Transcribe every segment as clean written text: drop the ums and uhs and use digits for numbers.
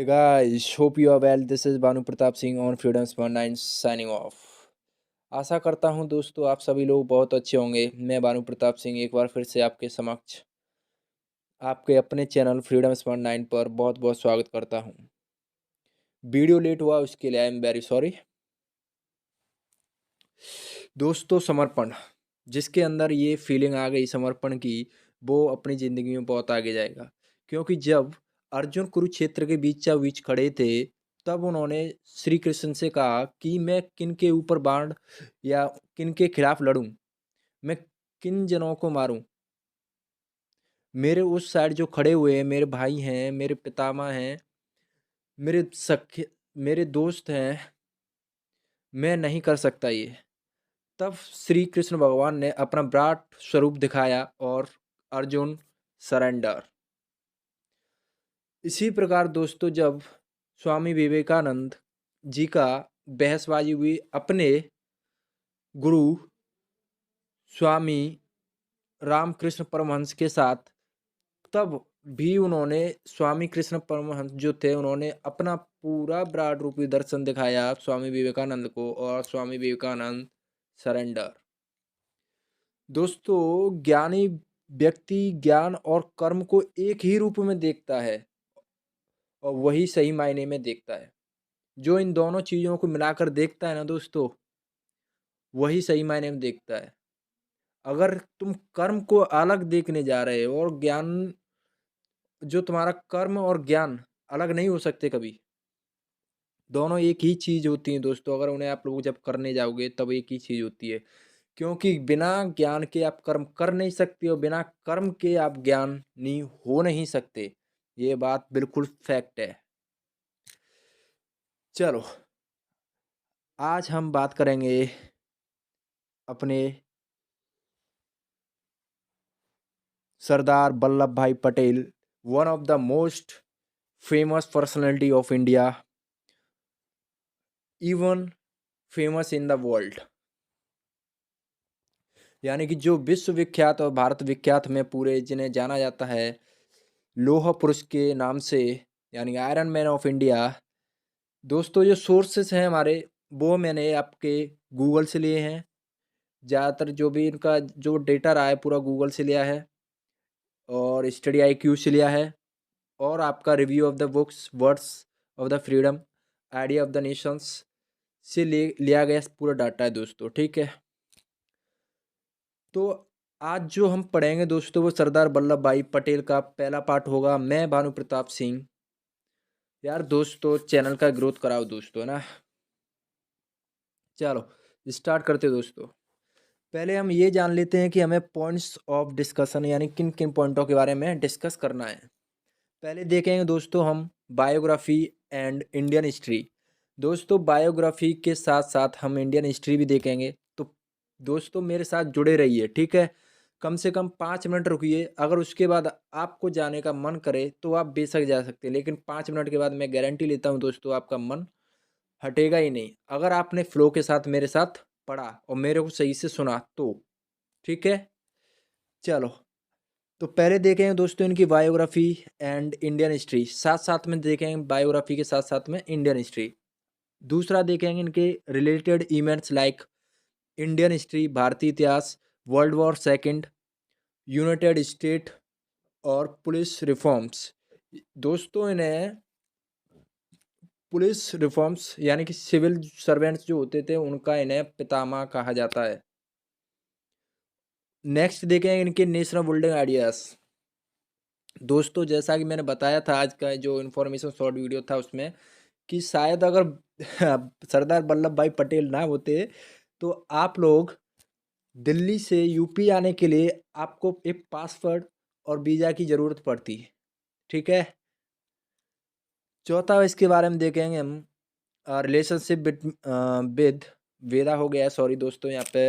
guys, hope you are well. This is Banu Pratap Singh on Freedom Spot 9 signing off. आशा करता हूं दोस्तों आप सभी लोग बहुत अच्छे होंगे। मैं बानू प्रताप सिंह एक बार फिर से आपके समक्ष आपके अपने चैनल फ्रीडम स्पॉट 9 पर बहुत बहुत स्वागत करता हूं। वीडियो लेट हुआ उसके लिए आई एम वेरी सॉरी। दोस्तों समर्पण, जिसके अंदर ये फीलिंग आ गई समर्पण की, वो अपनी ज़िंदगी में बहुत आगे जाएगा। क्योंकि जब अर्जुन कुरुक्षेत्र के बीचों बीच खड़े थे, तब उन्होंने श्री कृष्ण से कहा कि मैं किन के ऊपर बाण या किन के खिलाफ लड़ूं, मैं किन जनों को मारूं। मेरे उस साइड जो खड़े हुए हैं मेरे भाई हैं, मेरे पितामह हैं, मेरे सखे, मेरे दोस्त हैं, मैं नहीं कर सकता ये। तब श्री कृष्ण भगवान ने अपना विराट स्वरूप दिखाया और अर्जुन सरेंडर। इसी प्रकार दोस्तों जब स्वामी विवेकानंद जी का बहसबाजी हुई अपने गुरु स्वामी रामकृष्ण परमहंस के साथ, तब भी उन्होंने स्वामी कृष्ण परमहंस जो थे उन्होंने अपना पूरा विराट रूपी दर्शन दिखाया स्वामी विवेकानंद को और स्वामी विवेकानंद सरेंडर। दोस्तों ज्ञानी व्यक्ति ज्ञान और कर्म को एक ही रूप में देखता है और वही सही मायने में देखता है। जो इन दोनों चीज़ों को मिलाकर देखता है ना दोस्तों, वही सही मायने में देखता है। अगर तुम कर्म को अलग देखने जा रहे हो और ज्ञान, जो तुम्हारा कर्म और ज्ञान अलग नहीं हो सकते कभी, दोनों एक ही चीज़ होती हैं दोस्तों। अगर उन्हें आप लोग जब करने जाओगे तब एक ही चीज़ होती है। क्योंकि बिना ज्ञान के आप कर्म कर नहीं सकते और बिना कर्म के आप ज्ञानी हो नहीं सकते। ये बात बिल्कुल फैक्ट है। चलो आज हम बात करेंगे अपने सरदार Vallabhbhai Patel, one of the most famous personality of India, even famous in the world. यानी कि जो विश्व विख्यात और भारत विख्यात में पूरे जिन्हें जाना जाता है लोह पुरुष के नाम से, यानी आयरन मैन ऑफ इंडिया। दोस्तों जो सोर्सेस हैं हमारे, वो मैंने आपके गूगल से लिए हैं। ज़्यादातर जो भी इनका जो डेटा रहा है पूरा गूगल से लिया है और स्टडी आईक्यू से लिया है और आपका review of the books, words of the freedom, idea of the Nations से लिया गया पूरा डाटा है दोस्तों। ठीक है, तो आज जो हम पढ़ेंगे दोस्तों वो सरदार वल्लभ भाई पटेल का पहला पार्ट होगा। मैं भानु प्रताप सिंह। यार दोस्तों चैनल का ग्रोथ कराओ दोस्तों, है ना। चलो स्टार्ट करते दोस्तों। पहले हम ये जान लेते हैं कि हमें पॉइंट्स ऑफ डिस्कशन यानी किन किन पॉइंटों के बारे में डिस्कस करना है। पहले देखेंगे दोस्तों हम बायोग्राफी एंड इंडियन हिस्ट्री। दोस्तों बायोग्राफी के साथ साथ हम इंडियन हिस्ट्री भी देखेंगे। तो दोस्तों मेरे साथ जुड़े रहिए, ठीक है। कम से कम 5 मिनट रुकिए। अगर उसके बाद आपको जाने का मन करे तो आप बेशक जा सकते हैं, लेकिन 5 मिनट के बाद मैं गारंटी लेता हूँ दोस्तों आपका मन हटेगा ही नहीं, अगर आपने फ्लो के साथ मेरे साथ पढ़ा और मेरे को सही से सुना तो। ठीक है, चलो तो पहले देखेंगे दोस्तों इनकी बायोग्राफी एंड इंडियन हिस्ट्री, साथ साथ में देखेंगे बायोग्राफी के साथ साथ में इंडियन हिस्ट्री। दूसरा देखेंगे इनके related events like Indian history, भारतीय इतिहास, world war second, United state और पुलिस रिफॉर्म्स। दोस्तों इन्हें पुलिस रिफॉर्म्स यानी कि सिविल सर्वेंट्स जो होते थे उनका इन्हें पितामह कहा जाता है। नेक्स्ट देखें इनके नेशनल बिल्डिंग आइडियाज। दोस्तों जैसा कि मैंने बताया था आज का जो इन्फॉर्मेशन शॉर्ट वीडियो था उसमें कि शायद अगर सरदार वल्लभ भाई पटेल ना होते तो आप लोग दिल्ली से यूपी आने के लिए आपको एक पासपोर्ट और वीज़ा की ज़रूरत पड़ती। ठीक है, चौथा इसके बारे में देखेंगे हम रिलेशनशिप विद वेदा हो गया, सॉरी दोस्तों यहाँ पे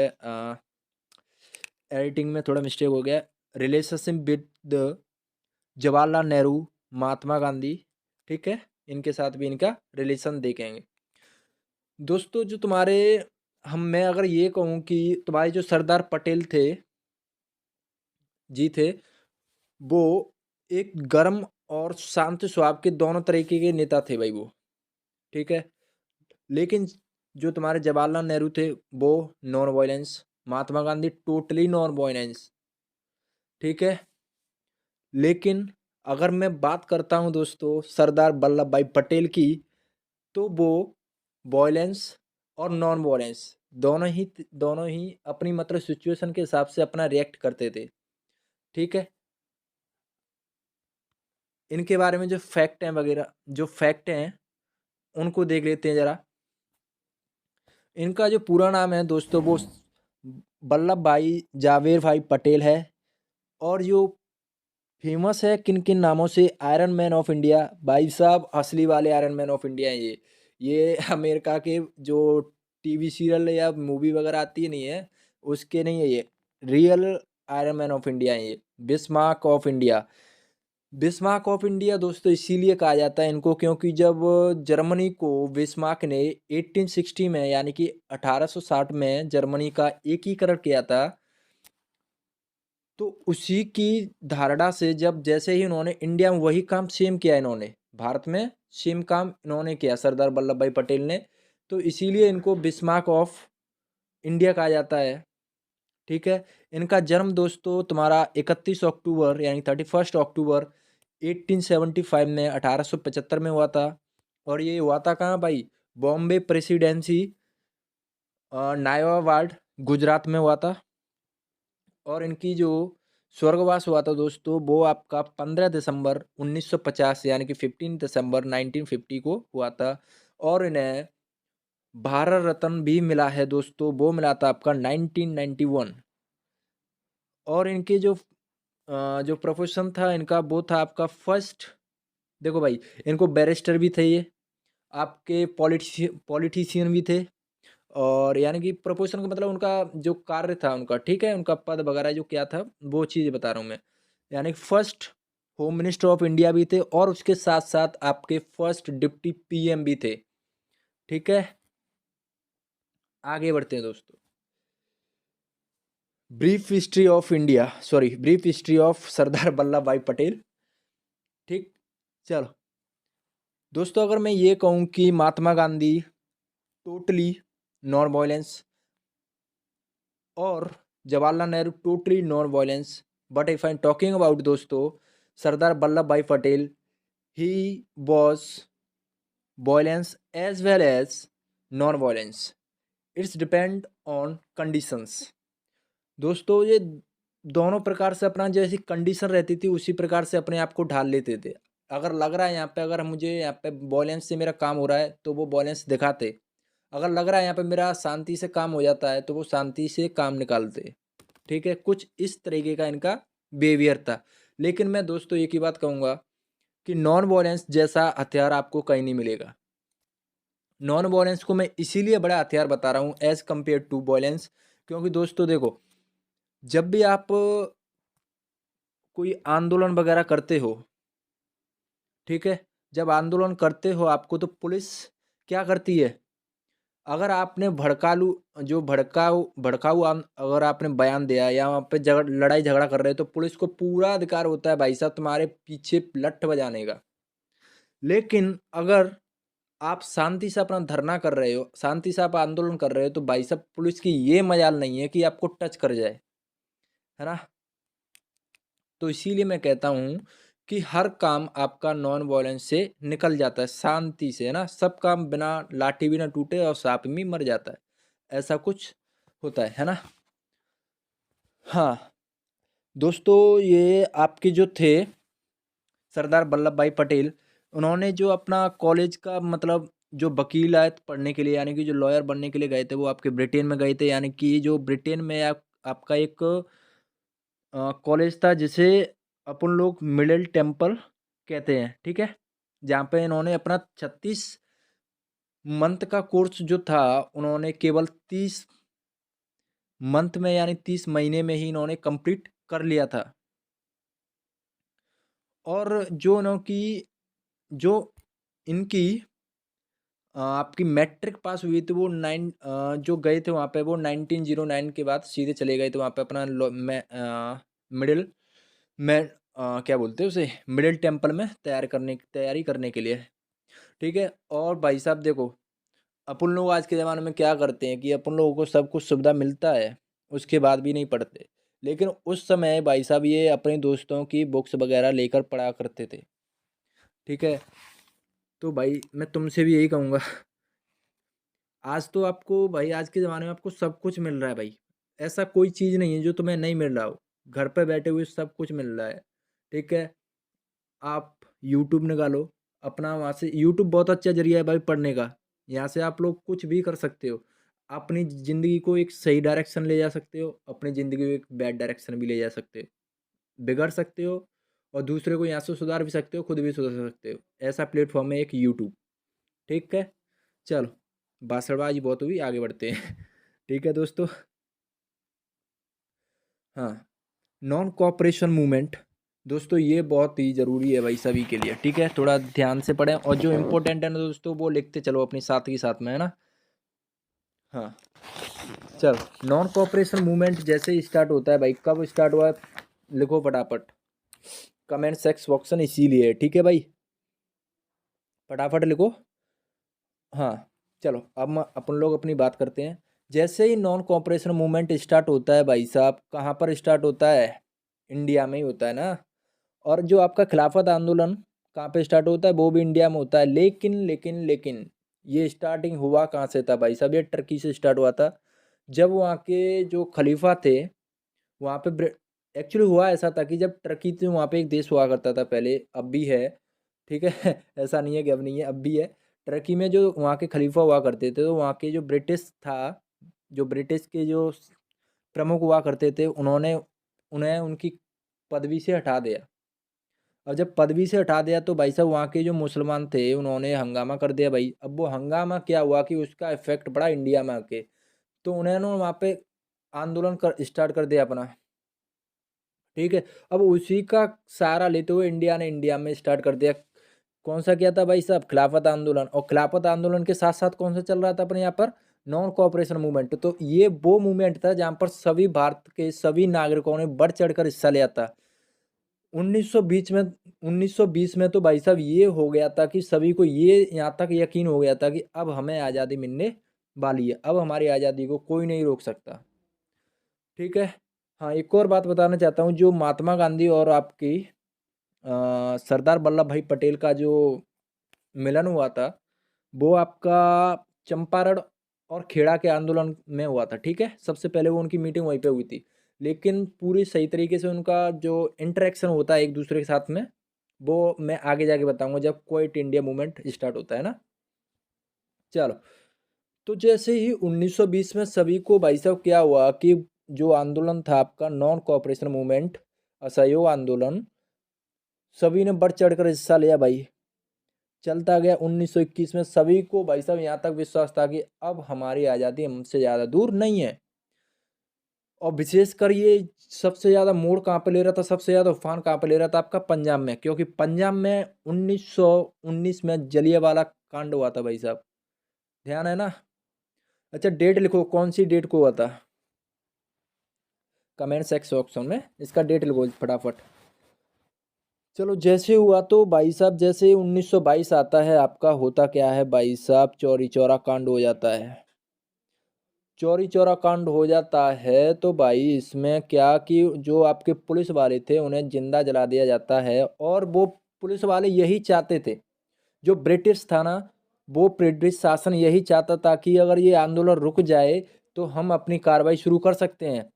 एडिटिंग में थोड़ा मिस्टेक हो गया। रिलेशनशिप विद जवाहरलाल नेहरू, महात्मा गांधी, ठीक है, इनके साथ भी इनका रिलेशन देखेंगे। दोस्तों जो तुम्हारे मैं अगर ये कहूँ कि तुम्हारे जो सरदार पटेल थे जी थे, वो एक गर्म और शांत स्वभाव के दोनों तरीके के नेता थे भाई वो, ठीक है। लेकिन जो तुम्हारे जवाहरलाल नेहरू थे वो नॉन वायलेंस, महात्मा गांधी टोटली नॉन वायलेंस, ठीक है। लेकिन अगर मैं बात करता हूँ दोस्तों सरदार वल्लभ भाई पटेल की, तो वो वॉयलेंस और नॉन वॉयलेंस दोनों ही अपनी मतलब सिचुएशन के हिसाब से अपना रिएक्ट करते थे, ठीक है। इनके बारे में जो फैक्ट हैं वगैरह, जो फैक्ट हैं उनको देख लेते हैं ज़रा। इनका जो पूरा नाम है दोस्तों वो वल्लभ भाई जावेर भाई पटेल है। और जो फेमस है किन किन नामों से, आयरन मैन ऑफ इंडिया, भाई साहब असली वाले आयरन मैन ऑफ इंडिया हैं ये अमेरिका के जो टीवी सीरियल या मूवी वगैरह आती है नहीं है उसके नहीं है, ये real iron man of India है ये। Bismarck of India, Bismarck of India दोस्तों इसीलिए कहा जाता है इनको क्योंकि जब जर्मनी को बिस्मार्क ने 1860 में यानी कि 1860 में जर्मनी का एकीकरण किया था, तो उसी की धारणा से जब जैसे ही इन्होंने इंडिया में वही काम सेम किया, इन्होंने भारत में सेम काम इन्होंने किया सरदार वल्लभ भाई पटेल ने, तो इसीलिए इनको बिस्मार्क ऑफ इंडिया कहा जाता है, ठीक है। इनका जन्म दोस्तों तुम्हारा 31 अक्टूबर यानी 31 अक्टूबर 1875 में 1875 में हुआ था। और ये हुआ था कहाँ भाई, बॉम्बे प्रेसिडेंसी नायवा वार्ड गुजरात में हुआ था। और इनकी जो स्वर्गवास हुआ था दोस्तों वो आपका 15 दिसंबर 1950 यानी कि 15 दिसंबर 1950 को हुआ था। और इन्हें भारत रत्न भी मिला है दोस्तों, वो मिला था आपका 1991। और इनके जो प्रोफेशन था इनका वो था आपका फर्स्ट, देखो भाई इनको बैरिस्टर भी थे ये, आपके पॉलिटिशियन भी थे। और यानी कि प्रोफेशन का मतलब उनका जो कार्य था उनका, ठीक है, उनका पद वगैरह जो क्या था वो चीज़ बता रहा हूँ मैं। यानी first home minister of India भी थे और उसके साथ साथ आपके फर्स्ट डिप्टी पीएम भी थे, ठीक है। आगे बढ़ते हैं दोस्तों। Brief history of India, sorry brief history of Sardar Vallabhbhai Patel, ठीक। चलो दोस्तों, अगर मैं ये कहूँ कि Mahatma Gandhi totally non violence और Jawaharlal Nehru totally non violence, but if I am talking about दोस्तों Sardar Vallabhbhai Patel, he was violence as well as non violence, it's depend on conditions. दोस्तों ये दोनों प्रकार से अपना जैसी कंडीशन रहती थी उसी प्रकार से अपने आप को ढाल लेते थे। अगर लग रहा है यहाँ पे, अगर मुझे यहाँ पे वॉयलेंस से मेरा काम हो रहा है तो वो वॉयलेंस दिखाते, अगर लग रहा है यहाँ पे मेरा शांति से काम हो जाता है तो वो शांति से काम निकालते, ठीक है। कुछ इस तरीके का इनका बिहेवियर था। लेकिन मैं दोस्तों एक ही बात कहूँगा कि नॉन वॉयलेंस जैसा हथियार आपको कहीं नहीं मिलेगा। नॉन वॉयलेंस को मैं इसीलिए बड़ा हथियार बता रहा हूँ एज कम्पेयर टू वॉयलेंस, क्योंकि दोस्तों देखो जब भी आप कोई आंदोलन वगैरह करते हो, ठीक है, जब आंदोलन करते हो आपको तो पुलिस क्या करती है, अगर आपने भड़कालू जो भड़काऊ भड़काऊ अगर आपने बयान दिया या वहाँ पे लड़ाई झगड़ा कर रहे हो तो पुलिस को पूरा अधिकार होता है भाई साहब तुम्हारे पीछे लठ बजाने का। लेकिन अगर आप शांति से अपना धरना कर रहे हो, शांति से आप आंदोलन कर रहे हो, तो भाई साहब पुलिस की ये मजाल नहीं है कि आपको टच कर जाए, है ना। तो इसीलिए मैं कहता हूँ कि हर काम आपका नॉन वायलेंस से निकल जाता है, शांति से, है ना। सब काम बिना लाठी भी ना टूटे और सांप भी मर जाता है, ऐसा कुछ होता है ना। हाँ दोस्तों, ये आपके जो थे सरदार वल्लभ भाई पटेल, उन्होंने जो अपना कॉलेज का मतलब जो वकीलात पढ़ने के लिए यानी कि जो लॉयर बनने के लिए गए थे वो आपके ब्रिटेन में गए थे। यानी कि जो ब्रिटेन में आपका एक कॉलेज था जिसे अपन लोग मिडिल टेम्पल कहते हैं, ठीक है। जहाँ पे इन्होंने अपना 36 मंथ का कोर्स जो था उन्होंने केवल 30 मंथ में यानी 30 महीने में ही इन्होंने कंप्लीट कर लिया था। और जो इनकी आपकी मैट्रिक पास हुई थी वो जो गए थे वहाँ पे वो 1909 के बाद सीधे चले गए थे वहाँ पे अपना मिडिल में क्या बोलते हैं उसे, मिडिल टेम्पल में तैयारी करने के लिए, ठीक है। और भाई साहब देखो, अपन लोग आज के ज़माने में क्या करते हैं कि अपन लोगों को सब कुछ सुविधा मिलता है, उसके बाद भी नहीं पढ़ते। लेकिन उस समय भाई साहब ये अपने दोस्तों की बुक्स वगैरह लेकर पढ़ा करते थे, ठीक है। तो भाई मैं तुमसे भी यही कहूँगा, आज तो आपको भाई, आज के ज़माने में आपको सब कुछ मिल रहा है भाई। ऐसा कोई चीज़ नहीं है जो तुम्हें नहीं मिल रहा हो। घर पे बैठे हुए सब कुछ मिल रहा है, ठीक है। आप यूट्यूब निकालो, अपना वहाँ से यूट्यूब बहुत अच्छा ज़रिया है भाई पढ़ने का। यहाँ से आप लोग कुछ भी कर सकते हो। अपनी ज़िंदगी को एक सही डायरेक्शन ले जा सकते हो, अपनी ज़िंदगी को एक बैड डायरेक्शन भी ले जा सकते हो। बिगड़ सकते हो और दूसरे को यहाँ से सुधार भी सकते हो, खुद भी सुधर सकते हो। ऐसा प्लेटफ़ॉर्म है एक यूट्यूब, ठीक है। चलो, भाषणबाज़ी बहुत हुई, आगे बढ़ते हैं। ठीक है दोस्तों। हाँ, नॉन कोऑपरेशन मूवमेंट, दोस्तों ये बहुत ही ज़रूरी है भाई सभी के लिए, ठीक है। थोड़ा ध्यान से पढ़ें और जो इम्पोर्टेंट है ना दोस्तों वो लिखते चलो अपनी साथ ही साथ में, है ना। हाँ, चलो, नॉन कोऑपरेशन मूवमेंट जैसे ही स्टार्ट होता है भाई, कब स्टार्ट हुआ है, लिखो फटाफट कमेंट सेक्स बॉक्स में, इसीलिए है, ठीक है भाई, फटाफट लिखो। हाँ, चलो अब अपन लोग अपनी बात करते हैं। जैसे ही नॉन कोऑपरेशन मूवमेंट स्टार्ट होता है भाई साहब, कहाँ पर स्टार्ट होता है, इंडिया में ही होता है ना। और जो आपका खिलाफत आंदोलन कहाँ पे स्टार्ट होता है, वो भी इंडिया में होता है। लेकिन ये स्टार्टिंग हुआ कहाँ से था भाई साहब, ये टर्की से स्टार्ट हुआ था। जब वहाँ के जो खलीफा थे, वहाँ पे एक्चुअली हुआ ऐसा था कि जब टर्की थी वहाँ पे एक देश हुआ करता था पहले, अब भी है, ठीक है। ऐसा नहीं है कि अब नहीं है, अब भी है। टर्की में जो वहाँ के खलीफा हुआ करते थे, तो वहाँ के जो ब्रिटिश था, जो ब्रिटिश के जो प्रमुख हुआ करते थे, उन्होंने उन्हें उनकी पदवी से हटा दिया। और जब पदवी से हटा दिया तो भाई साहब वहाँ के जो मुसलमान थे उन्होंने हंगामा कर दिया भाई। अब वो हंगामा क्या हुआ कि उसका इफेक्ट पड़ा इंडिया में आके, तो उन्होंने वहाँ पे आंदोलन कर स्टार्ट कर दिया अपना, ठीक है। अब उसी का सहारा लेते हुए इंडिया में स्टार्ट कर दिया। कौन सा किया था भाई साहब, खिलाफत आंदोलन। और खिलाफत आंदोलन के साथ साथ कौन सा चल रहा था अपने यहाँ पर, नॉन कोऑपरेशन मूवमेंट। तो ये वो मूवमेंट था जहाँ पर सभी भारत के सभी नागरिकों ने बढ़ चढ़कर हिस्सा लिया था। 1920 में तो भाई साहब ये हो गया था कि सभी को ये यहाँ तक यकीन हो गया था कि अब हमें आज़ादी मिलने वाली है, अब हमारी आज़ादी को कोई नहीं रोक सकता, ठीक है। हाँ, एक और बात बताना चाहता हूँ, जो महात्मा गांधी और आपकी सरदार वल्लभ भाई पटेल का जो मिलन हुआ था, वो आपका चंपारण और खेड़ा के आंदोलन में हुआ था, ठीक है। सबसे पहले वो उनकी मीटिंग वहीं पे हुई थी। लेकिन पूरी सही तरीके से उनका जो इंटरेक्शन होता है एक दूसरे के साथ में, वो मैं आगे जाके बताऊंगा जब क्विट इंडिया मूवमेंट स्टार्ट होता है ना। चलो, तो जैसे ही 1920 में सभी को भाई साहब क्या हुआ कि जो आंदोलन था आपका नॉन कोऑपरेशन मूवमेंट, असहयोग आंदोलन, सभी ने बढ़ चढ़कर हिस्सा लिया भाई। चलता गया 1921 में सभी को भाई साहब यहाँ तक विश्वास था कि अब हमारी आज़ादी हमसे ज़्यादा दूर नहीं है। और विशेषकर ये सबसे ज़्यादा मोड़ कहाँ पे ले रहा था, सबसे ज़्यादा उफान कहाँ पे ले रहा था आपका पंजाब में, क्योंकि पंजाब में 1919 में जलियांवाला कांड हुआ था भाई साहब, ध्यान है ना। अच्छा, डेट लिखो, कौन सी डेट को हुआ था, कमेंट सेक्शन में इसका डेट लिखो फटाफट। चलो, जैसे हुआ तो भाई साहब जैसे 1922 आता है आपका, होता क्या है भाई साहब, चौरी चौरा कांड हो जाता है। चौरी चौरा कांड हो जाता है तो भाई इसमें क्या कि जो आपके पुलिस वाले थे उन्हें जिंदा जला दिया जाता है। और वो पुलिस वाले यही चाहते थे, जो ब्रिटिश था ना, वो ब्रिटिश शासन यही चाहता था कि अगर ये आंदोलन रुक जाए तो हम अपनी कार्रवाई शुरू कर सकते हैं।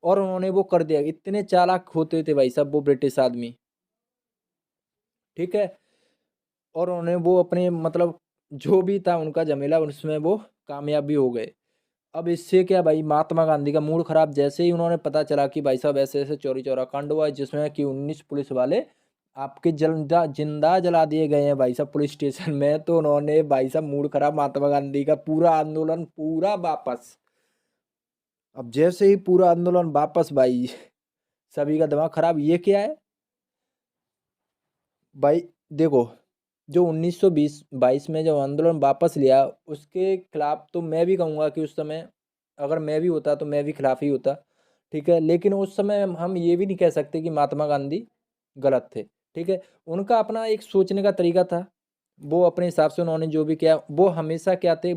और उन्होंने वो कर दिया। इतने चालाक होते थे भाई साहब वो ब्रिटिश आदमी, ठीक है। और उन्होंने वो अपने मतलब जो भी था उनका झमेला, उसमें वो कामयाब भी हो गए। अब इससे क्या भाई, महात्मा गांधी का मूड खराब, जैसे ही उन्होंने पता चला कि भाई साहब ऐसे ऐसे चौरी चौरा कांड हुआ है जिसमें कि 19 पुलिस वाले आपके जिंदा जिंदा जला दिए गए हैं भाई साहब पुलिस स्टेशन में, तो उन्होंने भाई साहब मूड खराब, महात्मा गांधी का पूरा आंदोलन पूरा वापस। अब जैसे ही पूरा आंदोलन वापस भाई, सभी का दिमाग खराब, ये क्या है भाई। देखो, जो 1922 में जो आंदोलन वापस लिया उसके खिलाफ तो मैं भी कहूँगा कि उस समय अगर मैं भी होता तो मैं भी खिलाफ ही होता, ठीक है। लेकिन उस समय हम ये भी नहीं कह सकते कि महात्मा गांधी गलत थे, ठीक है। उनका अपना एक सोचने का तरीका था, वो अपने हिसाब से उन्होंने जो भी किया, वो हमेशा क्या थे,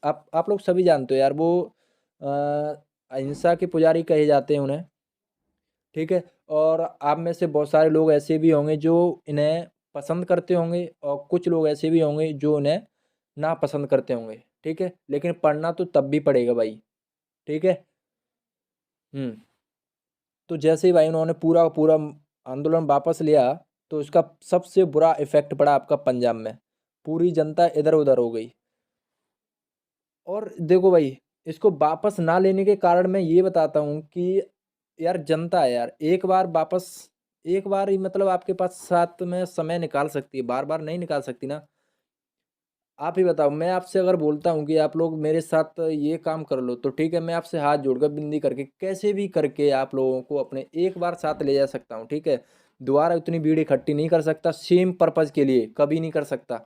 आप लोग सभी जानते हो यार, वो अहिंसा के पुजारी कहे जाते हैं उन्हें, ठीक है। और आप में से बहुत सारे लोग ऐसे भी होंगे जो इन्हें पसंद करते होंगे, और कुछ लोग ऐसे भी होंगे जो इन्हें नापसंद करते होंगे, ठीक है। लेकिन पढ़ना तो तब भी पड़ेगा भाई, ठीक है। हुँ। तो जैसे ही भाई उन्होंने पूरा का पूरा आंदोलन वापस लिया, तो इसका सबसे बुरा इफ़ेक्ट पड़ा आपका पंजाब में। पूरी जनता इधर-उधर हो गई। और देखो भाई, इसको वापस ना लेने के कारण मैं ये बताता हूँ कि यार जनता है यार, एक बार ही मतलब आपके पास साथ में समय निकाल सकती है, बार-बार नहीं निकाल सकती ना। आप ही बताओ, मैं आपसे अगर बोलता हूँ कि आप लोग मेरे साथ ये काम कर लो, तो ठीक है, मैं आपसे हाथ जोड़कर विनती करके कैसे भी करके आप लोगों को अपने एक बार साथ ले जा सकता हूँ, ठीक है। दोबारा उतनी भीड़ इकट्ठी नहीं कर सकता सेम पर्पज़ के लिए, कभी नहीं कर सकता।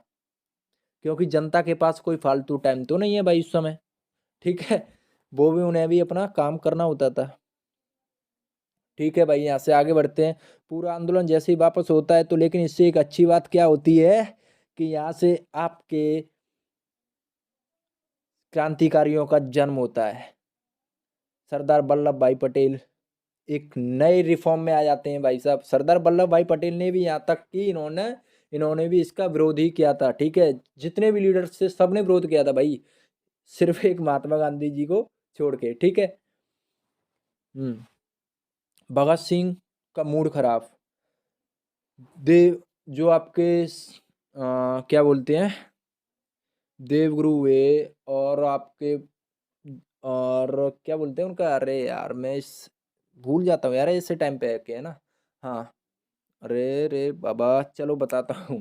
क्योंकि जनता के पास कोई फालतू टाइम तो नहीं है भाई उस समय, ठीक है। वो भी उन्हें भी अपना काम करना होता था। ठीक है भाई, यहाँ से आगे बढ़ते हैं। पूरा आंदोलन जैसे ही वापस होता है, तो लेकिन इससे एक अच्छी बात क्या होती है कि यहाँ से आपके क्रांतिकारियों का जन्म होता है। सरदार वल्लभ भाई पटेल एक नए रिफॉर्म में आ जाते हैं भाई साहब। सरदार वल्लभ भाई पटेल ने भी यहाँ तक कि इन्होंने भी इसका विरोध ही किया था, ठीक है। जितने भी लीडर्स थे सबने विरोध किया था भाई, सिर्फ एक महात्मा गांधी जी को छोड़ के, ठीक है। हम्म। भगत सिंह का मूड खराब, देव जो आपके क्या बोलते हैं, देवगुरु हुए, और आपके और क्या बोलते हैं उनका, अरे यार मैं इस भूल जाता हूँ यार ऐसे टाइम पे के, है ना। हाँ, अरे रे बाबा, चलो बताता हूँ,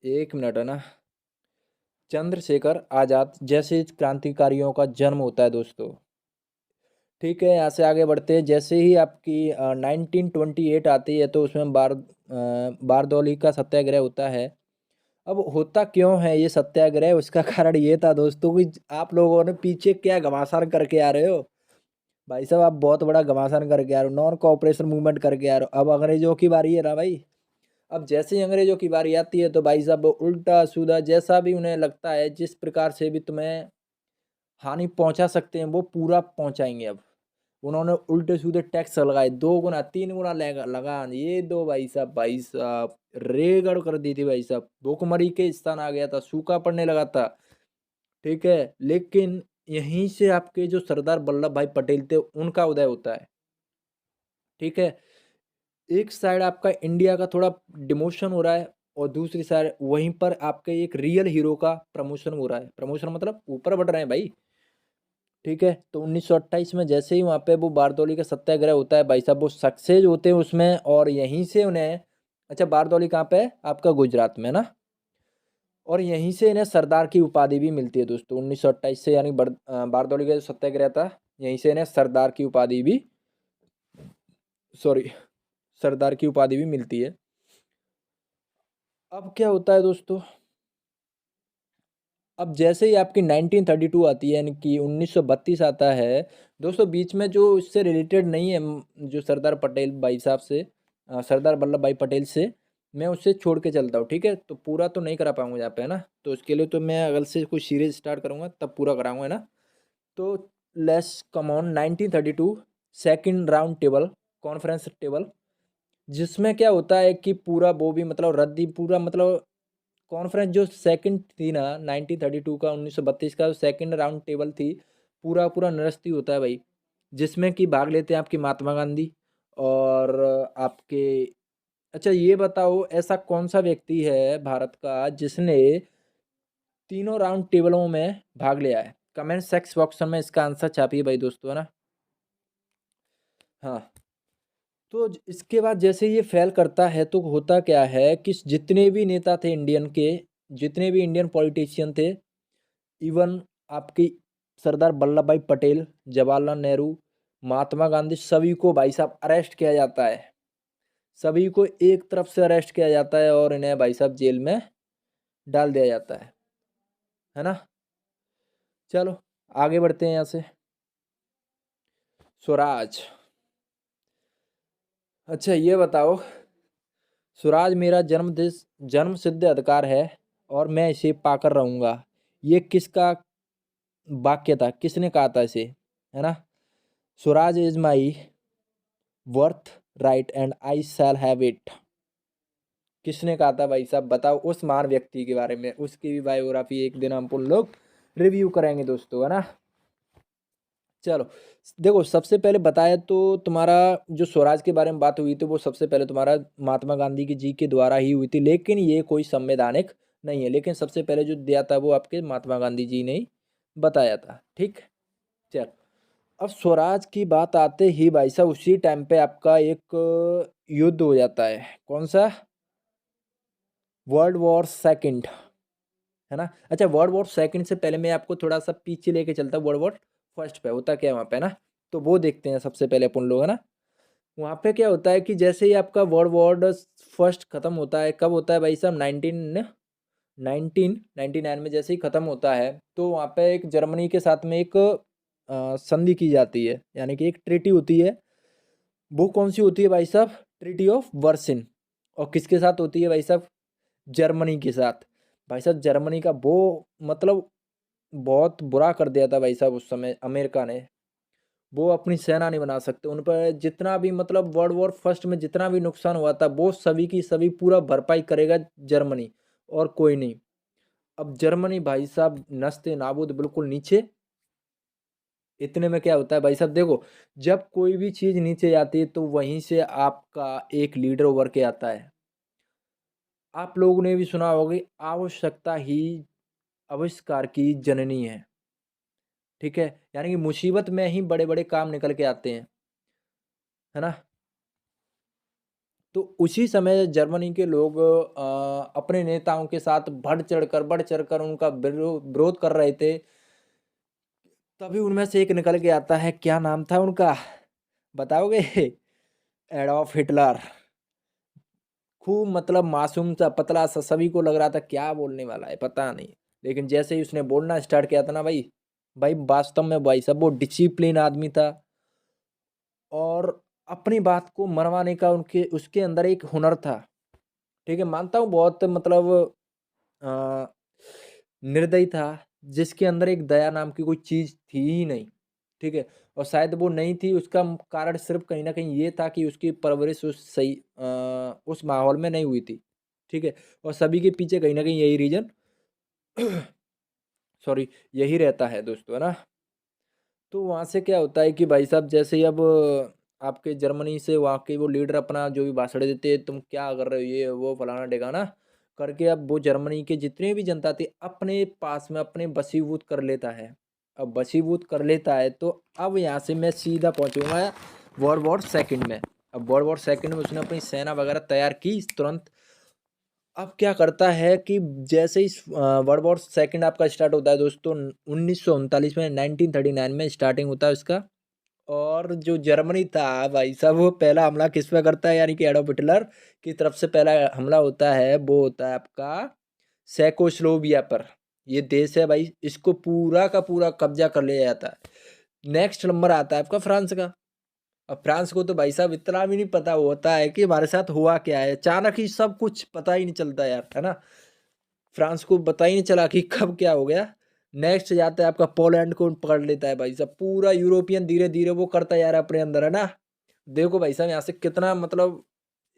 एक मिनट, है ना। चंद्रशेखर आजाद जैसे क्रांतिकारियों का जन्म होता है दोस्तों, ठीक है। यहाँ से आगे बढ़ते हैं। जैसे ही आपकी 1928 आती है, तो उसमें बारदौली का सत्याग्रह होता है। अब होता क्यों है ये सत्याग्रह, उसका कारण ये था दोस्तों कि आप लोगों ने पीछे क्या घमासान करके आ रहे हो भाई साहब, आप बहुत बड़ा घमासान करके आ रहे हो, नॉन कोऑपरेशन मूवमेंट करके आ रहे हो। अब अंग्रेजों की बारी है ना भाई। अब जैसे ही अंग्रेजों की बारी आती है, तो भाई साहब उल्टा सीधा जैसा भी उन्हें लगता है, जिस प्रकार से भी तुम्हें हानि पहुंचा सकते हैं, वो पूरा पहुंचाएंगे। अब उन्होंने उल्टे सीधे टैक्स लगाए, 2 गुना 3 गुना लगान, ये दो भाई साहब रेगड़ कर दी थी भाई साहब। भूखमरी के स्थान आ गया था, सूखा पड़ने लगा था, ठीक है। लेकिन यहीं से आपके जो सरदार वल्लभ भाई पटेल थे, उनका उदय होता है, ठीक है। एक साइड आपका इंडिया का थोड़ा डिमोशन हो रहा है, और दूसरी साइड वहीं पर आपके एक रियल हीरो का प्रमोशन हो रहा है। प्रमोशन मतलब ऊपर बढ़ रहे हैं भाई, ठीक है। तो 1928 में जैसे ही वहाँ पे वो बारदौली का सत्याग्रह होता है भाई साहब, वो सक्सेस होते हैं उसमें, और यहीं से उन्हें, अच्छा बारदौली कहाँ पे है आपका, गुजरात में ना। और यहीं से इन्हें सरदार की उपाधि भी मिलती है दोस्तों, 1928 से, यानी बारदौली का जो सत्याग्रह था, यहीं से इन्हें सरदार की उपाधि भी, सॉरी, सरदार की उपाधि भी मिलती है। अब क्या होता है दोस्तों, अब जैसे ही आपकी 1932 आती है, यानी कि 1932 आता है दोस्तों, बीच में जो इससे रिलेटेड नहीं है, जो सरदार पटेल भाई साहब से, सरदार वल्लभ भाई पटेल से, मैं उससे छोड़ के चलता हूँ, ठीक है। तो पूरा तो नहीं करा पाऊंगा यहाँ पे, है ना। तो उसके लिए तो मैं अगल से कोई सीरीज स्टार्ट करूँगा तब पूरा कराऊंगा, है ना। तो let's come on 1932 second round table conference table, जिसमें क्या होता है कि पूरा वो भी मतलब रद्दी पूरा मतलब कॉन्फ्रेंस जो सेकंड थी ना 1932 का, 1932 का सेकंड राउंड टेबल थी, पूरा पूरा निरस्ती होता है भाई, जिसमें कि भाग लेते हैं आपके महात्मा गांधी, और आपके, अच्छा ये बताओ ऐसा कौन सा व्यक्ति है भारत का जिसने तीनों राउंड टेबलों में भाग लिया है। कमेंट सेक्स बॉक्स में इसका आंसर छापिए भाई दोस्तों, है ना। हाँ, तो इसके बाद जैसे ये फेल करता है, तो होता क्या है कि जितने भी नेता थे इंडियन के, जितने भी इंडियन पॉलिटिशियन थे, इवन आपकी सरदार वल्लभ भाई पटेल, जवाहरलाल नेहरू, महात्मा गांधी, सभी को भाई साहब अरेस्ट किया जाता है। सभी को एक तरफ से अरेस्ट किया जाता है, और इन्हें भाई साहब जेल में डाल दिया जाता है ना। चलो आगे बढ़ते हैं यहाँ से। स्वराज, अच्छा ये बताओ, स्वराज मेरा जन्म सिद्ध अधिकार है और मैं इसे पाकर रहूंगा। ये किसका वाक्य था, किसने कहा था इसे, है ना? Swaraj is my worth right and I shall have it. किसने कहा था भाई साहब, बताओ उस महान व्यक्ति के बारे में। उसकी भी बायोग्राफी एक दिन हम लोग रिव्यू करेंगे दोस्तों, है ना? चलो, देखो सबसे पहले बताया तो तुम्हारा जो स्वराज के बारे में बात हुई थी वो सबसे पहले तुम्हारा महात्मा गांधी की जी के द्वारा ही हुई थी, लेकिन ये कोई संवैधानिक नहीं है। लेकिन सबसे पहले जो दिया था वो आपके महात्मा गांधी जी ने ही बताया था, ठीक। चल, अब स्वराज की बात आते ही भाई साहब उसी टाइम पे आपका एक युद्ध हो जाता है। कौन सा? वर्ल्ड वॉर सेकंड, है ना? अच्छा, वर्ल्ड वॉर सेकंड से पहले मैं आपको थोड़ा सा पीछे लेके चलता हूँ। वर्ल्ड वॉर फर्स्ट पे होता क्या है वहाँ पे ना, तो वो देखते हैं सबसे पहले अपन लोग, है ना? वहाँ पे क्या होता है कि जैसे ही आपका वर्ल्ड वॉर फर्स्ट खत्म होता है, कब होता है भाई साहब, 1999 में जैसे ही खत्म होता है, तो वहाँ पे एक जर्मनी के साथ में एक संधि की जाती है, यानी कि एक ट्रीटी होती है। वो कौन सी होती है भाई साहब? Treaty of Versailles. और किसके साथ होती है भाई साहब? जर्मनी के साथ। भाई साहब जर्मनी का वो मतलब बहुत बुरा कर दिया था भाई साहब उस समय अमेरिका ने। वो अपनी सेना नहीं बना सकते, उन पर जितना भी मतलब वर्ल्ड वॉर फर्स्ट में जितना भी नुकसान हुआ था वो सभी की सभी पूरा भरपाई करेगा जर्मनी, और कोई नहीं। अब जर्मनी भाई साहब नस्ते नाबूद बिल्कुल नीचे। इतने में क्या होता है भाई साहब, देखो जब कोई भी चीज नीचे जाती है तो वहीं से आपका एक लीडर उभर के आता है। आप लोगों ने भी सुना होगा कि आवश्यकता ही आविष्कार की जननी है, ठीक है? यानी कि मुसीबत में ही बड़े बड़े काम निकल के आते हैं, है ना? तो उसी समय जर्मनी के लोग अपने नेताओं के साथ बढ़ चढ़कर उनका विरोध कर रहे थे। तभी उनमें से एक निकल के आता है, क्या नाम था उनका, बताओगे? Adolf Hitler. खूब मतलब मासूम सा पतला सा, सभी को लग रहा था क्या बोलने वाला है पता नहीं। लेकिन जैसे ही उसने बोलना स्टार्ट किया था ना भाई, भाई वास्तव में भाई सब वो डिसिप्लिन आदमी था। और अपनी बात को मनवाने का उनके उसके अंदर एक हुनर था, ठीक है? मानता हूँ बहुत मतलब अ, निर्दयी था, जिसके अंदर एक दया नाम की कोई चीज़ थी ही नहीं, ठीक है? और शायद वो नहीं थी, उसका कारण सिर्फ कहीं न कहीं ये था कि उसकी परवरिश उस माहौल में नहीं हुई थी, ठीक है? और सभी के पीछे कहीं न कहीं यही रीज़न सॉरी, यही रहता है दोस्तों, है ना? तो वहाँ से क्या होता है कि भाई साहब जैसे ही अब आपके जर्मनी से वहाँ के वो लीडर अपना जो भी भाषण देते हैं, तुम क्या कर रहे हो, ये वो फलाना ढिकाना करके, अब वो जर्मनी के जितने भी जनता थी अपने पास में अपने बसीभूत कर लेता है। अब बसीभूत कर लेता है तो अब यहाँ से मैं सीधा पहुँचूंगा वर्ल्ड वॉर सेकंड में। अब वर्ल्ड वॉर सेकंड में उसने अपनी सेना वगैरह तैयार की तुरंत। अब क्या करता है कि जैसे ही वर्ल्ड वॉर सेकंड आपका स्टार्ट होता है दोस्तों, 1939 में, 1939 में स्टार्टिंग होता है उसका। और जो जर्मनी था भाई साहब वो पहला हमला किस पे करता है, यानी कि एडोल्फ हिटलर की तरफ से पहला हमला होता है वो होता है आपका चेकोस्लोवाकिया पर। ये देश है भाई, इसको पूरा का पूरा कब्जा कर लिया जाता है। नेक्स्ट नंबर आता है आपका फ्रांस का। अब फ्रांस को तो भाई साहब इतना भी नहीं पता होता है कि हमारे साथ हुआ क्या है, अचानक ही सब कुछ पता ही नहीं चलता यार, है ना? फ्रांस को पता ही नहीं चला कि कब क्या हो गया। नेक्स्ट जाता है आपका पोलैंड को पकड़ लेता है भाई साहब। पूरा यूरोपियन धीरे धीरे वो करता जा रहा है अपने अंदर, है ना? देखो भाई साहब यहाँ से कितना मतलब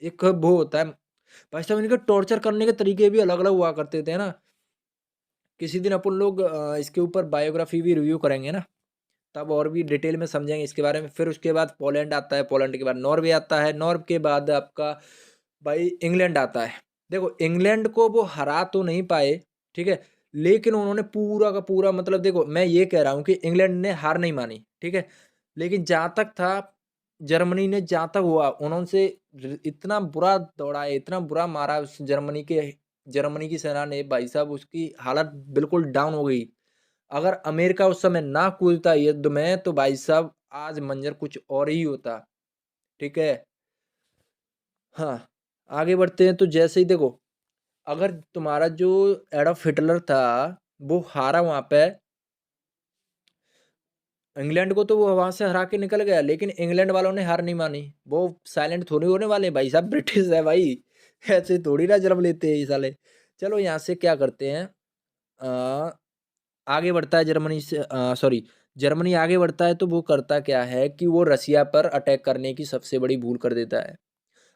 एक वो होता है। भाई साहब इनके टॉर्चर करने के तरीके भी अलग अलग हुआ करते थे, है ना? किसी दिन अपन लोग इसके ऊपर बायोग्राफी भी रिव्यू करेंगे ना, तब और भी डिटेल में समझेंगे इसके बारे में। फिर उसके बाद पोलैंड आता है, पोलैंड के बाद नॉर्वे आता है, नॉर्वे के बाद आपका भाई इंग्लैंड आता है। देखो इंग्लैंड को वो हरा तो नहीं पाए, ठीक है? लेकिन उन्होंने पूरा का पूरा मतलब देखो मैं ये कह रहा हूँ कि इंग्लैंड ने हार नहीं मानी, ठीक है? लेकिन जहाँ तक था जर्मनी ने जहाँ तक हुआ उन्होंने से इतना बुरा दौड़ाया, इतना बुरा मारा उस जर्मनी की सेना ने भाई साहब, उसकी हालत बिल्कुल डाउन हो गई। अगर अमेरिका उस समय ना कूदता युद्ध में तो भाई साहब आज मंजर कुछ और ही होता, ठीक है? हाँ, आगे बढ़ते हैं तो जैसे ही देखो, अगर तुम्हारा जो एडॉल्फ हिटलर था वो हारा वहां पे, इंग्लैंड को तो वो वहाँ से हरा के निकल गया, लेकिन इंग्लैंड वालों ने हार नहीं मानी। वो साइलेंट थोड़ी होने वाले भाई साहब, ब्रिटिश है भाई। ऐसे थोड़ी ना जन्म लेते हैं ये साले। चलो यहाँ से क्या करते हैं, अ, आगे बढ़ता है जर्मनी से, सॉरी, जर्मनी आगे बढ़ता है तो वो करता क्या है कि वो रसिया पर अटैक करने की सबसे बड़ी भूल कर देता है।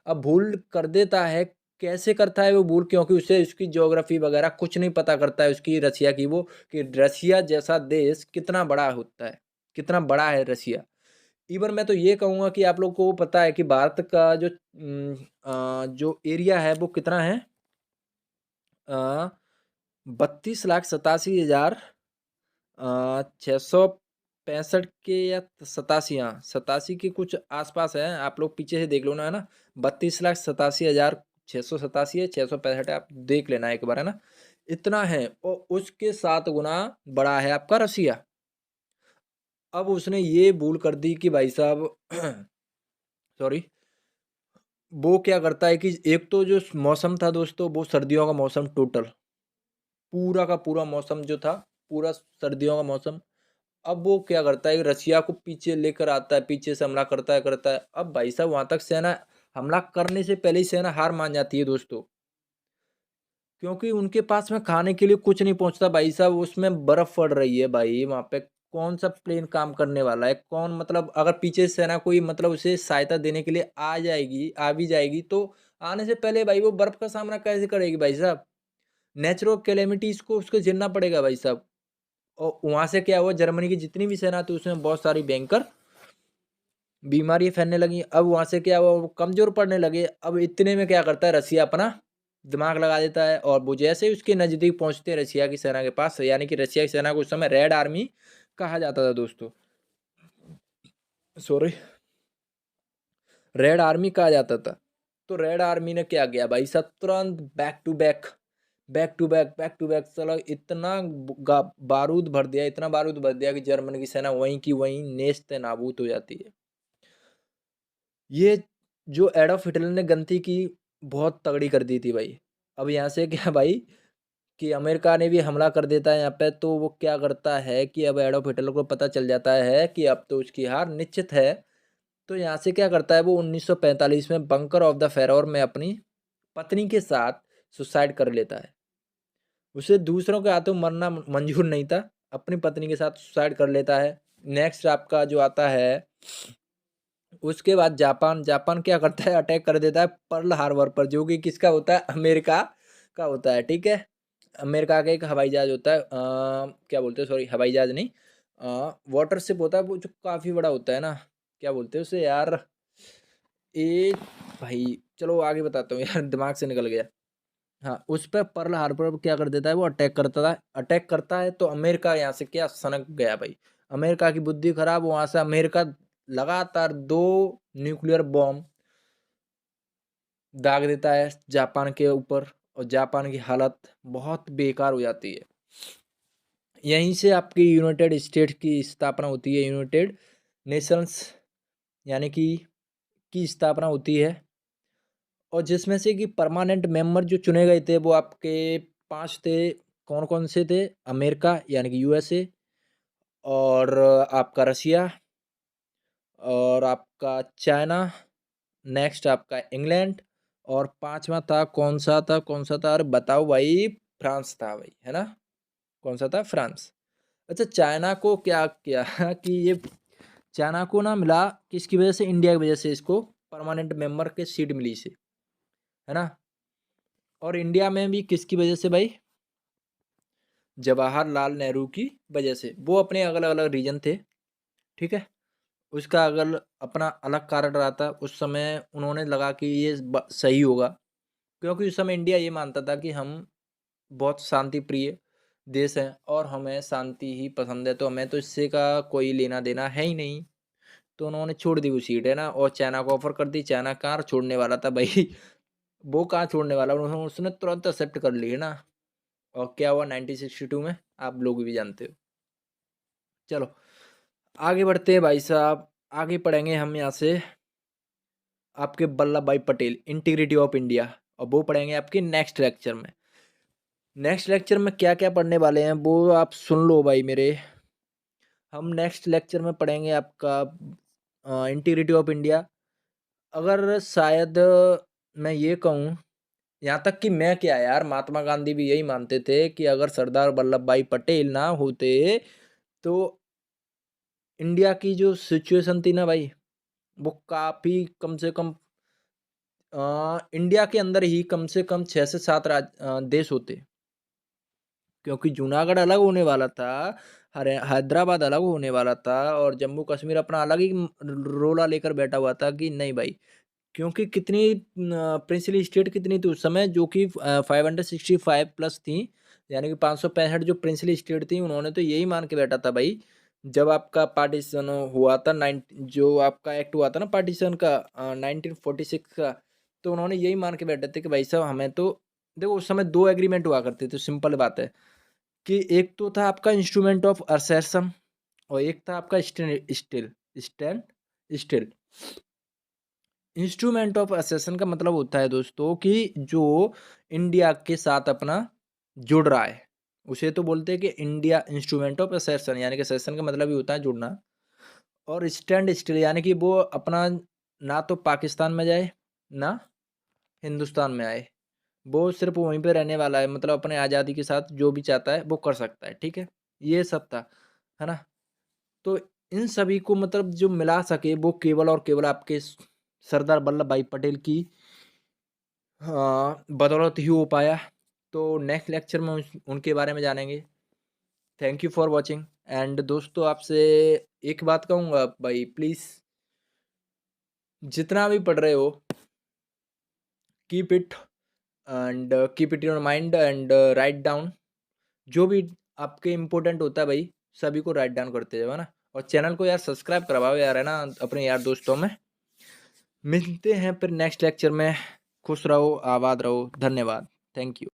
अब भूल कर देता है, कैसे करता है वो भूल, क्योंकि उसे उसकी ज्योग्राफी वगैरह कुछ नहीं पता करता है उसकी रसिया की, वो कि रसिया जैसा देश कितना बड़ा होता है, कितना बड़ा है रसिया। इवन मैं तो ये कहूँगा कि आप लोग को पता है कि भारत का जो एरिया है वो कितना है, 32,87,000, 665 के या 87, हाँ 87 के कुछ आसपास है, आप लोग पीछे से देख लो ना, है ना। 32,87,687 है, 665 है, आप देख लेना एक बार, है ना। इतना है, और उसके 7 गुना बड़ा है आपका रसिया। अब उसने ये भूल कर दी कि भाई साहब सॉरी, वो क्या करता है कि एक तो जो मौसम था दोस्तों, वो सर्दियों का मौसम टोटल, पूरा का पूरा मौसम जो था, पूरा सर्दियों का मौसम। अब वो क्या करता है, रसिया को पीछे लेकर आता है, पीछे से हमला करता है। अब भाई साहब वहां तक सेना, हमला करने से पहले ही सेना हार मान जाती है दोस्तों, क्योंकि उनके पास में खाने के लिए कुछ नहीं पहुंचता भाई साहब, उसमें बर्फ पड़ रही है भाई वहां पे। कौन सा प्लेन काम करने वाला है, कौन, मतलब अगर पीछे से सेना कोई मतलब उसे सहायता देने के लिए आ जाएगी, आ भी जाएगी, तो आने से पहले भाई वो बर्फ का सामना कैसे करेगी भाई साहब। नेचुरल कैलेमिटीज को उसको झेलना पड़ेगा भाई साहब। और वहां से क्या हुआ, जर्मनी की जितनी भी सेना थी उसमें बहुत सारी भयंकर बीमारी फैलने लगी। अब वहां से क्या हुआ, वो कमजोर पड़ने लगे। अब इतने में क्या करता है, रसिया अपना दिमाग लगा देता है, और वो जैसे ही उसके नजदीक पहुंचते हैं रसिया की सेना के पास, यानी कि रसिया की सेना को उस समय रेड आर्मी कहा जाता था दोस्तों, सॉरी, रेड आर्मी कहा जाता था। तो रेड आर्मी ने क्या किया भाई साहब, तुरंत बैक टू बैक चलो, इतना बारूद भर दिया, इतना बारूद भर दिया कि जर्मनी की सेना वहीं की वहीं नेस्त नाबूद हो जाती है। ये जो एडॉल्फ हिटलर ने गलती की, बहुत तगड़ी कर दी थी भाई। अब यहाँ से क्या भाई, कि अमेरिका ने भी हमला कर देता है यहाँ पे, तो वो क्या करता है कि अब एडॉल्फ हिटलर को पता चल जाता है कि अब तो उसकी हार निश्चित है। तो यहाँ से क्या करता है वो, 1945 में बंकर ऑफ द फेरोर में अपनी पत्नी के साथ सुसाइड कर लेता है। उसे दूसरों के हाथों मरना मंजूर नहीं था, अपनी पत्नी के साथ सुसाइड कर लेता है। नेक्स्ट आपका जो आता है, उसके बाद जापान, जापान क्या करता है, अटैक कर देता है पर्ल हार्बर पर, जो कि किसका होता है, अमेरिका का होता है, ठीक है। अमेरिका का एक हवाई जहाज होता है, क्या बोलते हैं, सॉरी हवाई जहाज नहीं, वाटर शिप होता है वो, जो काफ़ी बड़ा होता है ना, क्या बोलते हैं उसे यार, एक, भाई चलो आगे बताता हूँ यार, दिमाग से निकल गया। हाँ, उस पे पर्ल हार्बर पे क्या कर देता है वो, अटैक करता है, तो अमेरिका यहाँ से क्या सनक गया भाई। अमेरिका की बुद्धि खराब, वहां से अमेरिका लगातार 2 न्यूक्लियर बॉम्ब दाग देता है जापान के ऊपर, और जापान की हालत बहुत बेकार हो जाती है। यहीं से आपकी यूनाइटेड स्टेट की स्थापना होती है, यूनाइटेड नेशंस यानी कि की स्थापना होती है। और जिसमें से कि परमानेंट मेंबर जो चुने गए थे वो आपके 5 थे। कौन कौन से थे, अमेरिका यानी कि यूएसए, और आपका रसिया, और आपका चाइना, नेक्स्ट आपका इंग्लैंड, और पांचवा था कौन सा था, अरे बताओ भाई, फ्रांस था भाई, है ना। कौन सा था, फ्रांस। अच्छा, चाइना को क्या किया कि ये चाइना को ना मिला, किसकी वजह से, इंडिया की वजह से इसको परमानेंट मेंबर के सीट मिली से, है ना। और इंडिया में भी किसकी वजह से भाई, जवाहरलाल नेहरू की वजह से। वो अपने अलग अलग रीजन थे, ठीक है। उसका अगर अपना अलग कारण रहा था, उस समय उन्होंने लगा कि ये सही होगा, क्योंकि उस समय इंडिया ये मानता था कि हम बहुत शांति प्रिय देश हैं, और हमें शांति ही पसंद है, तो हमें तो इससे का कोई लेना देना है ही नहीं। तो उन्होंने छोड़ दी वो सीट, है ना, और चाइना को ऑफर कर दी। चाइना कहाँ छोड़ने वाला था भाई, वो कहाँ छोड़ने वाला, उन्होंने उसने तुरंत एक्सेप्ट कर ली, है ना। और क्या हुआ 1962 में, आप लोग भी जानते हो। चलो आगे बढ़ते हैं भाई साहब, आगे पढ़ेंगे हम यहाँ से आपके वल्लभ भाई पटेल, इंटीग्रिटी ऑफ इंडिया, और वो पढ़ेंगे आपके नेक्स्ट लेक्चर में। नेक्स्ट लेक्चर में क्या क्या पढ़ने वाले हैं वो आप सुन लो भाई मेरे। हम नेक्स्ट लेक्चर में पढ़ेंगे आपका इंटीग्रिटी ऑफ इंडिया। अगर शायद मैं ये कहूँ, यहाँ तक कि मैं क्या यार, महात्मा गांधी भी यही मानते थे कि अगर सरदार वल्लभ भाई पटेल ना होते तो इंडिया की जो सिचुएशन थी ना भाई, वो काफ़ी कम से कम इंडिया के अंदर ही कम से कम 6 से 7 देश होते। क्योंकि जूनागढ़ अलग होने वाला था, हैदराबाद अलग होने वाला था और जम्मू कश्मीर अपना अलग ही रोला लेकर बैठा हुआ था कि नहीं भाई, क्योंकि कितनी प्रिंसली स्टेट कितनी थी उस समय, जो कि 565 प्लस थी, यानी कि 565 जो प्रिंसली स्टेट थी, उन्होंने तो यही मान के बैठा था भाई। जब आपका पार्टीशन हुआ था, जो आपका एक्ट हुआ था ना पार्टीशन का 1946 का, तो उन्होंने यही मान के बैठे थे कि भाई साहब हमें तो, देखो उस समय दो एग्रीमेंट हुआ करते थे, सिंपल बात है कि एक तो था आपका इंस्ट्रूमेंट ऑफ असर्शन और एक था आपका stand still. Instrument of assassin का मतलब होता है दोस्तों कि जो इंडिया के साथ अपना जुड़ रहा है, उसे तो बोलते हैं कि इंडिया इंस्ट्रूमेंट ऑफ असेसन, यानी कि असेसन का मतलब ही होता है जुड़ना। और स्टैंड स्टिल यानी कि वो अपना ना तो पाकिस्तान में जाए ना हिंदुस्तान में आए, वो सिर्फ वहीं पे रहने वाला है, मतलब अपने आज़ादी के साथ जो भी चाहता है वो कर सकता है, ठीक है, ये सब था, है ना। तो इन सभी को मतलब जो मिला सके वो केवल और केवल आपके सरदार वल्लभ भाई पटेल की बदौलत ही हो पाया। तो नेक्स्ट लेक्चर में उनके बारे में जानेंगे। Thank you for watching. And दोस्तों आपसे एक बात कहूँगा भाई, प्लीज़ जितना भी पढ़ रहे हो, keep it and keep it your mind and write down, जो भी आपके इम्पोर्टेंट होता है भाई, सभी को राइट डाउन करते जाओ, है ना। और चैनल को यार सब्सक्राइब करवाओ यार, है ना, अपने यार दोस्तों में। मिलते हैं फिर नेक्स्ट लेक्चर में। खुश रहो, आबाद रहो, धन्यवाद, थैंक यू।